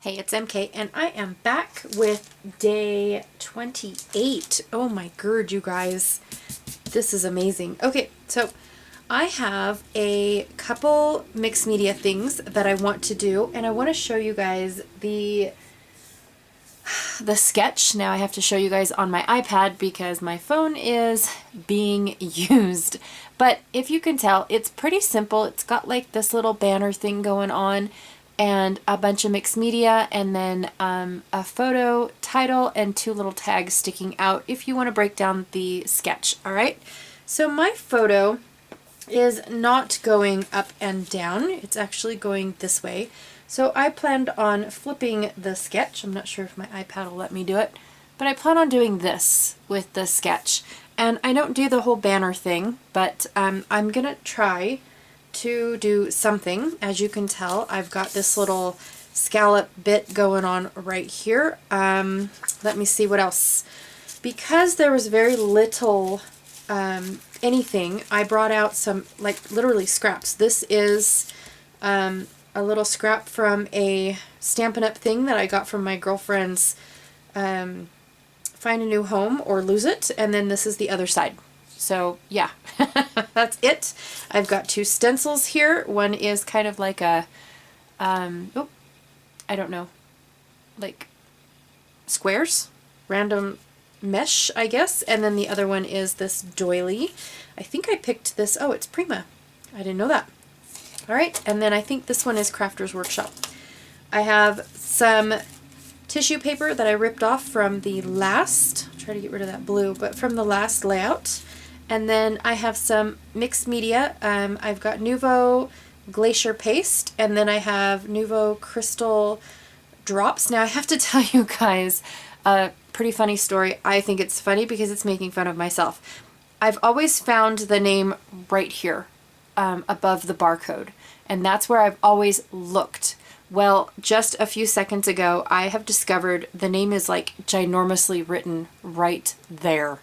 Hey, it's MK, and I am back with day 28. Oh my god, you guys. This is amazing. Okay, so I have a couple mixed media things that I want to do, and I want to show you guys the sketch. Now I have to show you guys on my iPad because my phone is being used. But if you can tell, it's pretty simple. It's got like this little banner thing going on, and a bunch of mixed media, and then a photo, title, and two little tags sticking out if you want to break down the sketch. All right, so my photo is not going up and down, it's actually going this way. So I planned on flipping the sketch. I'm not sure if my iPad will let me do it, but I plan on doing this with the sketch. And I don't do the whole banner thing, but I'm gonna try to do something. As you can tell, I've got this little scallop bit going on right here. Let me see what else. Because there was very little anything, I brought out some, like, literally scraps. This is a little scrap from a Stampin' Up! Thing that I got from my girlfriend's Find a New Home or Lose It, and then this is the other side. So yeah, that's it. I've got two stencils here. One is kind of like a, oh, I don't know, like squares, random mesh, I guess. And then the other one is this doily. I think I picked this, oh, it's Prima. I didn't know that. All right, and then I think this one is Crafter's Workshop. I have some tissue paper that I ripped off from the last, I'll try to get rid of that blue, but from the last layout. And then I have some mixed media. I've got Nuvo Glacier Paste, and then I have Nuvo Crystal Drops. Now I have to tell you guys a pretty funny story. I think it's funny because it's making fun of myself. I've always found the name right here above the barcode, and that's where I've always looked. Well, just a few seconds ago, I have discovered the name is like ginormously written right there.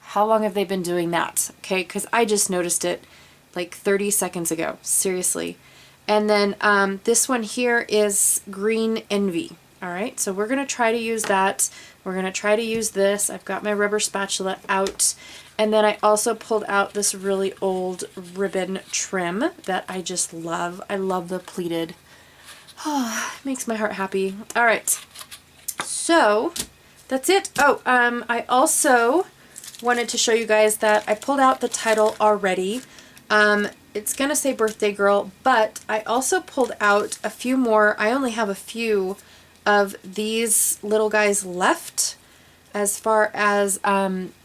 How long have they been doing that? Okay, because I just noticed it like 30 seconds ago. Seriously. And then this one here is Green Envy. All right, so we're going to try to use that. We're going to try to use this. I've got my rubber spatula out. And then I also pulled out this really old ribbon trim that I just love. I love the pleated. Oh, it makes my heart happy. All right, so that's it. Oh, I also wanted to show you guys that I pulled out the title already. It's gonna say Birthday Girl, but I also pulled out a few more. I only have a few of these little guys left as far as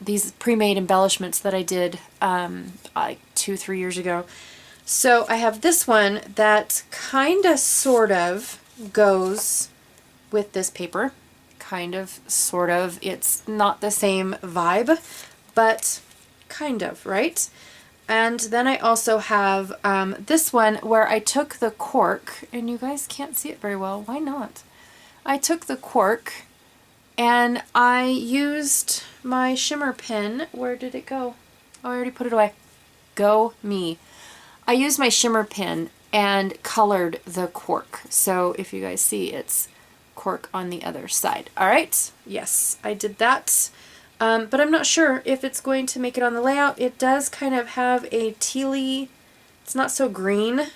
these pre-made embellishments that I did like 2-3 years ago. So I have this one that kind of sort of goes with this paper. Kind of, sort of. It's not the same vibe, but kind of, right? And then I also have this one where I took the cork, and you guys can't see it very well. Why not? I took the cork and I used my shimmer pen. Where did it go? Oh, I already put it away. Go me. I used my shimmer pen and colored the cork. So if you guys see, it's cork on the other side. All right, yes, I did that, but I'm not sure if it's going to make it on the layout. It does kind of have a tealy, it's not so green.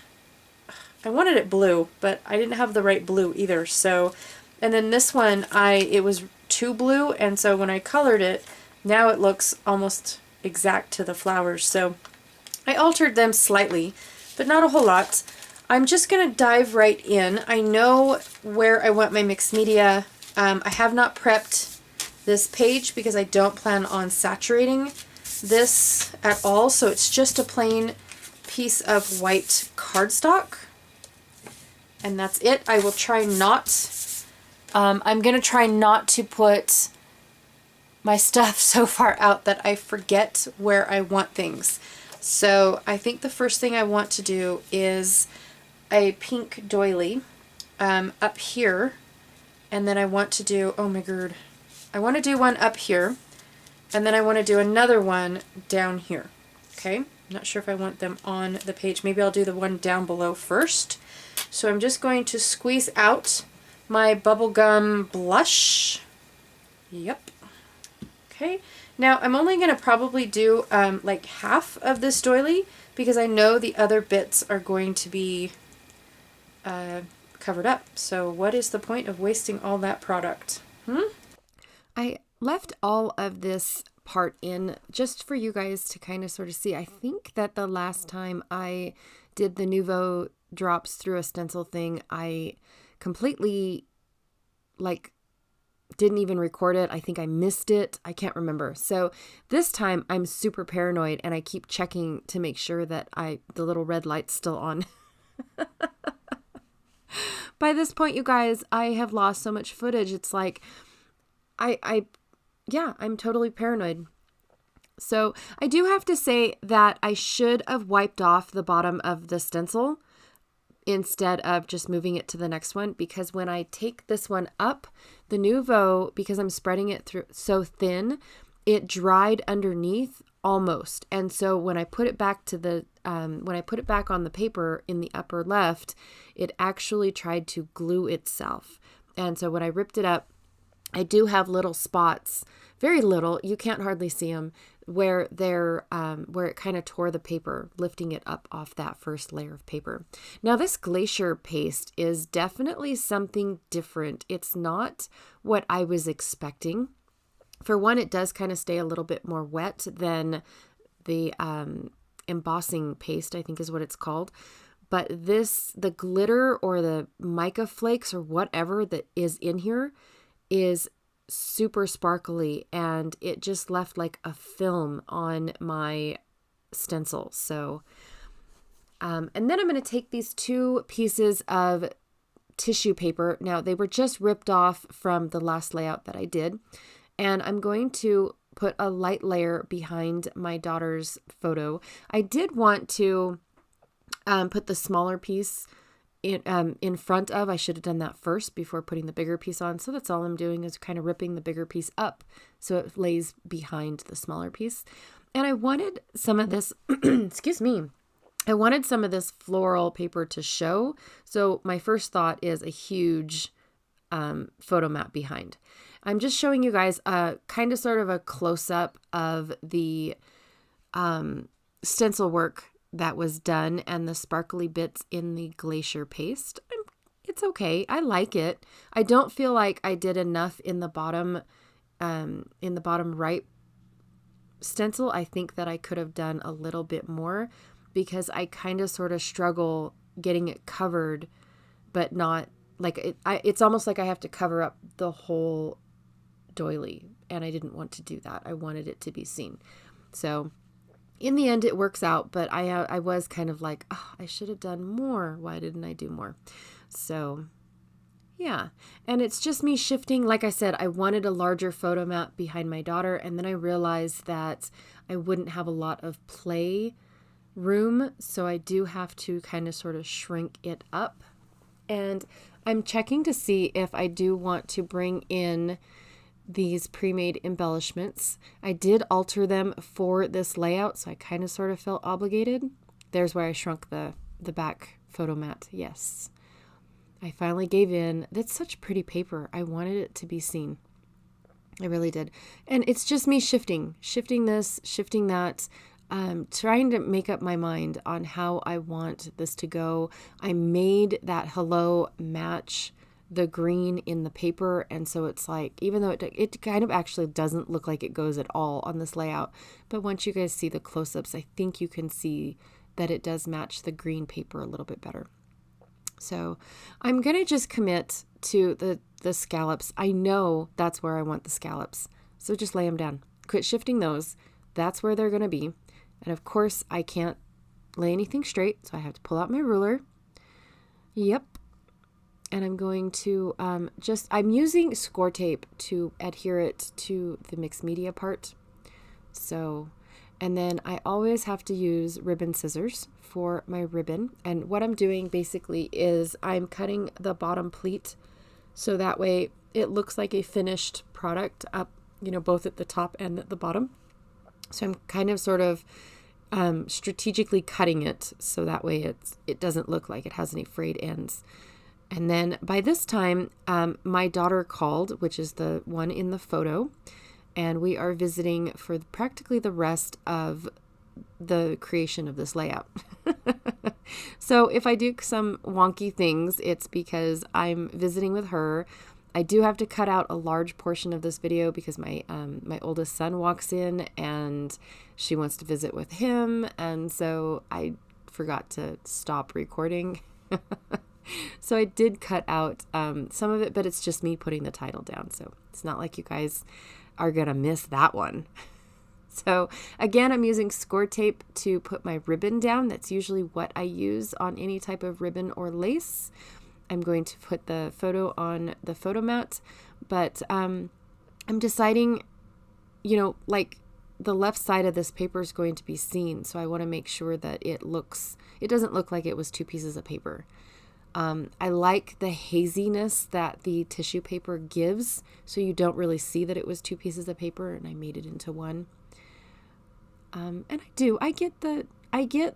I wanted it blue, but I didn't have the right blue either. So, and then this one, it was too blue, and so when I colored it, now it looks almost exact to the flowers. So I altered them slightly, but not a whole lot. I'm just going to dive right in. I know where I want my mixed media. I have not prepped this page because I don't plan on saturating this at all. So it's just a plain piece of white cardstock. And that's it. I will try not, I'm going to try not to put my stuff so far out that I forget where I want things. So I think the first thing I want to do is a pink doily up here, and then I want to do, oh my god, I want to do one up here, and then I want to do another one down here. Okay, I'm not sure if I want them on the page. Maybe I'll do the one down below first. So I'm just going to squeeze out my bubblegum blush. Yep. Okay. Now I'm only going to probably do like half of this doily because I know the other bits are going to be covered up. So what is the point of wasting all that product? I left all of this part in just for you guys to kind of sort of see. I think that the last time I did the Nuvo drops through a stencil thing, I completely didn't even record it. I think I missed it. I can't remember. So this time I'm super paranoid and I keep checking to make sure that the little red light's still on. By this point, you guys, I have lost so much footage. It's like, I'm totally paranoid. So I do have to say that I should have wiped off the bottom of the stencil instead of just moving it to the next one, because when I take this one up, the Nuvo, because I'm spreading it through so thin, it dried underneath almost. And so when I put it back to the, when I put it back on the paper in the upper left, it actually tried to glue itself. And so when I ripped it up, I do have little spots, very little, you can't hardly see them, where where it kind of tore the paper, lifting it up off that first layer of paper. Now this glacier paste is definitely something different. It's not what I was expecting. For one, it does kind of stay a little bit more wet than the embossing paste, I think is what it's called. But the glitter or the mica flakes or whatever that is in here is super sparkly, and it just left like a film on my stencil. So, and then I'm going to take these two pieces of tissue paper. Now they were just ripped off from the last layout that I did, and I'm going to put a light layer behind my daughter's photo. I did want to put the smaller piece in front of, I should have done that first before putting the bigger piece on. So that's all I'm doing is kind of ripping the bigger piece up so it lays behind the smaller piece. And I wanted some of this, excuse me, I wanted some of this floral paper to show. So my first thought is a huge photo mat behind. I'm just showing you guys a kind of sort of a close-up of the stencil work that was done and the sparkly bits in the glacier paste. It's okay. I like it. I don't feel like I did enough in the bottom right stencil. I think that I could have done a little bit more because I kind of sort of struggle getting it covered, but not like it. It's almost like I have to cover up the whole doily, and I didn't want to do that. I wanted it to be seen. So in the end, it works out, but I was kind of like, oh, I should have done more. Why didn't I do more? So, yeah. And it's just me shifting. Like I said, I wanted a larger photo mat behind my daughter, and then I realized that I wouldn't have a lot of play room, so I do have to kind of sort of shrink it up. And I'm checking to see if I do want to bring in these pre-made embellishments. I did alter them for this layout, so I kind of sort of felt obligated. There's where I shrunk the back photo mat. Yes. I finally gave in. That's such pretty paper. I wanted it to be seen. I really did. And it's just me shifting this, shifting that, trying to make up my mind on how I want this to go. I made that hello match the green in the paper, and so it's like, even though it kind of actually doesn't look like it goes at all on this layout, but once you guys see the close-ups, I think you can see that it does match the green paper a little bit better. So I'm gonna just commit to the scallops. I know that's where I want the scallops, so just lay them down. Quit shifting those. That's where they're gonna be. And of course I can't lay anything straight, so I have to pull out my ruler. Yep. And I'm going to I'm using score tape to adhere it to the mixed media part. So, and then I always have to use ribbon scissors for my ribbon. And what I'm doing basically is I'm cutting the bottom pleat so that way it looks like a finished product up, both at the top and at the bottom. So I'm kind of sort of strategically cutting it so that way it doesn't look like it has any frayed ends. And then by this time, my daughter called, which is the one in the photo, and we are visiting for practically the rest of the creation of this layout. So if I do some wonky things, it's because I'm visiting with her. I do have to cut out a large portion of this video because my oldest son walks in and she wants to visit with him, and so I forgot to stop recording. So I did cut out some of it, but it's just me putting the title down, so it's not like you guys are gonna miss that one. So again, I'm using score tape to put my ribbon down. That's usually what I use on any type of ribbon or lace. I'm going to put the photo on the photo mat, but I'm deciding, you know, like the left side of this paper is going to be seen, so I want to make sure that it doesn't look like it was two pieces of paper. I like the haziness that the tissue paper gives, so you don't really see that it was two pieces of paper, and I made it into one. And I get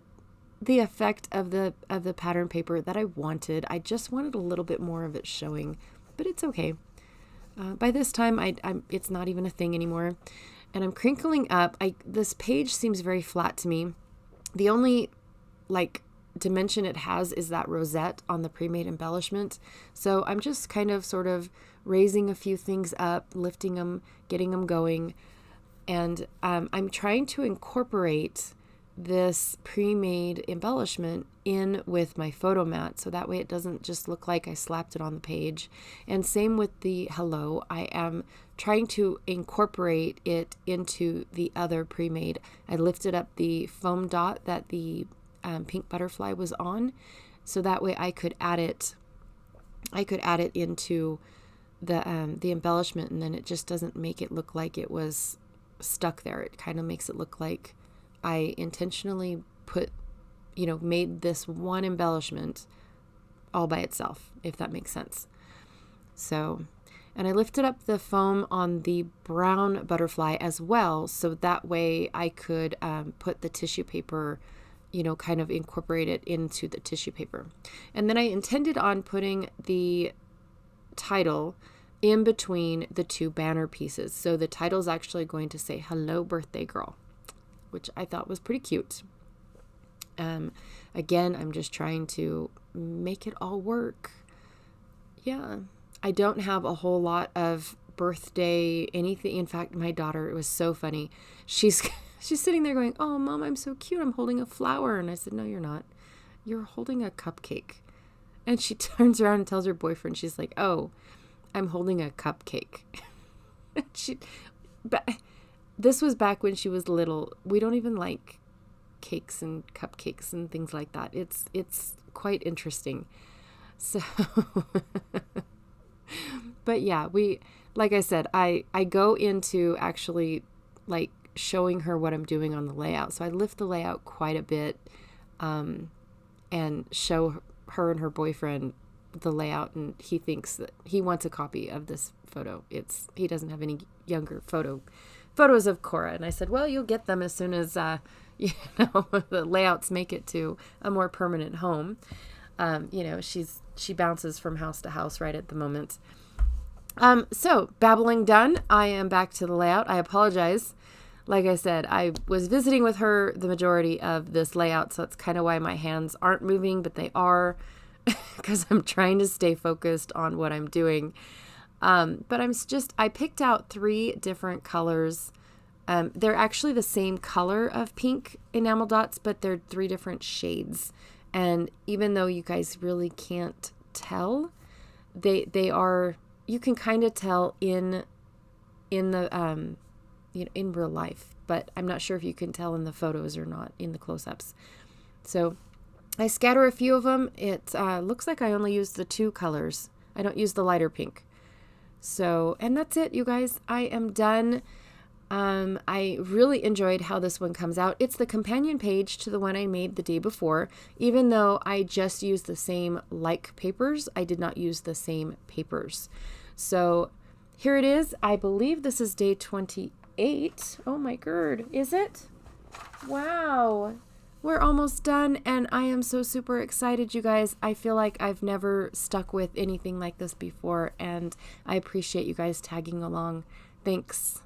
the effect of the pattern paper that I wanted. I just wanted a little bit more of it showing, but it's okay. By this time, it's not even a thing anymore. And I'm crinkling up. This page seems very flat to me. The only dimension it has is that rosette on the pre-made embellishment. So I'm just kind of sort of raising a few things up, lifting them, getting them going. And I'm trying to incorporate this pre-made embellishment in with my photo mat, so that way it doesn't just look like I slapped it on the page. And same with the hello, I am trying to incorporate it into the other pre-made. I lifted up the foam dot that the pink butterfly was on, so that way I could add it into the embellishment, and then it just doesn't make it look like it was stuck there. It kind of makes it look like I intentionally made this one embellishment all by itself, if that makes sense. So, and I lifted up the foam on the brown butterfly as well, so that way I could put the tissue paper, kind of incorporate it into the tissue paper. And then I intended on putting the title in between the two banner pieces. So the title's actually going to say, "Hello, birthday girl," which I thought was pretty cute. Again, I'm just trying to make it all work. Yeah, I don't have a whole lot of birthday anything. In fact, my daughter, it was so funny. She's sitting there going, "Oh, Mom, I'm so cute. I'm holding a flower." And I said, "No, you're not. You're holding a cupcake." And she turns around and tells her boyfriend, she's like, "Oh, I'm holding a cupcake." This was back when she was little. We don't even like cakes and cupcakes and things like that. It's quite interesting. So, but yeah, like I said, I go into actually showing her what I'm doing on the layout. So I lift the layout quite a bit, and show her and her boyfriend the layout, and he thinks that he wants a copy of this photo. He doesn't have any younger photos of Cora, and I said, well, you'll get them as soon as the layouts make it to a more permanent home. She bounces from house to house right at the moment. So babbling done, I am back to the layout. I apologize. Like I said, I was visiting with her the majority of this layout, so that's kind of why my hands aren't moving, but they are, because I'm trying to stay focused on what I'm doing. But I picked out 3 different colors. They're actually the same color of pink enamel dots, but they're 3 different shades. And even though you guys really can't tell, they are, you can kind of tell in the, in real life, but I'm not sure if you can tell in the photos or not in the close-ups. So I scatter a few of them. It looks like I only use the 2 colors. I don't use the lighter pink. So, and that's it, you guys. I am done. I really enjoyed how this one comes out. It's the companion page to the one I made the day before. Even though I just used the same papers, I did not use the same papers. So here it is. I believe this is day 28. Oh my god, is it? Wow. We're almost done, and I am so super excited, you guys. I feel like I've never stuck with anything like this before, and I appreciate you guys tagging along. Thanks.